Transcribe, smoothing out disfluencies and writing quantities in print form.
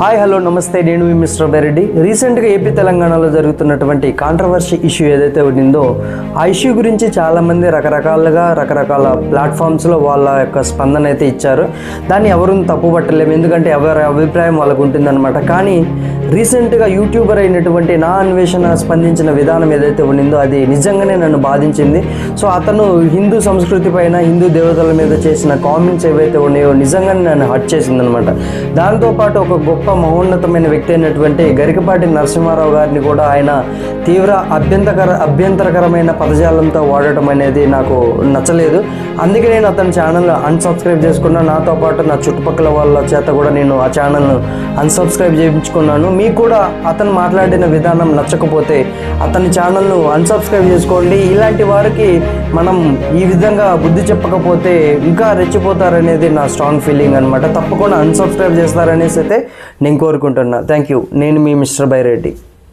Hi hello నమస్తే, నేను మీ mister Byreddy. రీసెంట్గా ఏపీ తెలంగాణలో జరుగుతున్నటువంటి కాంట్రవర్సీ ఇష్యూ ఏదైతే ఉండిందో ఆ ఇష్యూ గురించి చాలామంది రకరకాల ప్లాట్ఫామ్స్లో వాళ్ళ యొక్క స్పందన అయితే ఇచ్చారు. దాన్ని ఎవరు తప్పుపట్టలేము, ఎందుకంటే ఎవరి అభిప్రాయం వాళ్ళకు ఉంటుందన్నమాట. కానీ రీసెంట్గా యూట్యూబర్ అయినటువంటి నా అన్వేషణ స్పందించిన విధానం ఏదైతే ఉండిందో అది నిజంగానే నన్ను బాధించింది. సో అతను హిందూ సంస్కృతి పైన, హిందూ దేవతల మీద చేసిన కామెంట్స్ ఏవైతే ఉన్నాయో నిజంగానే నన్ను హర్ట్ చేసిందనమాట. దాంతోపాటు ఒక గొప్ప మహోన్నతమైన వ్యక్తి అయినటువంటి గరికపాటి నరసింహారావు గారిని కూడా ఆయన తీవ్ర అభ్యంతరకరమైన పదజాలంతో వాడటం అనేది నాకు నచ్చలేదు. అందుకే నేను అతని ఛానల్ అన్సబ్స్క్రైబ్ చేసుకున్నాను. నాతో పాటు నా చుట్టుపక్కల వాళ్ళ చేత కూడా నేను ఆ ఛానల్ను అన్సబ్స్క్రైబ్ చేయించుకున్నాను. మీకు కూడా అతను మాట్లాడిన విధానం నచ్చకపోతే అతని ఛానల్ను అన్సబ్స్క్రైబ్ చేసుకోండి. ఇలాంటి వారికి మనం ఈ విధంగా బుద్ధి చెప్పకపోతే ఇంకా రెచ్చిపోతారనేది నా స్ట్రాంగ్ ఫీలింగ్ అనమాట. తప్పకుండా అన్సబ్స్క్రైబ్ చేస్తారనేసి అయితే నేను కోరుకుంటున్నా. Thank you. నేను మీ మిస్టర్ బైరెడ్డి.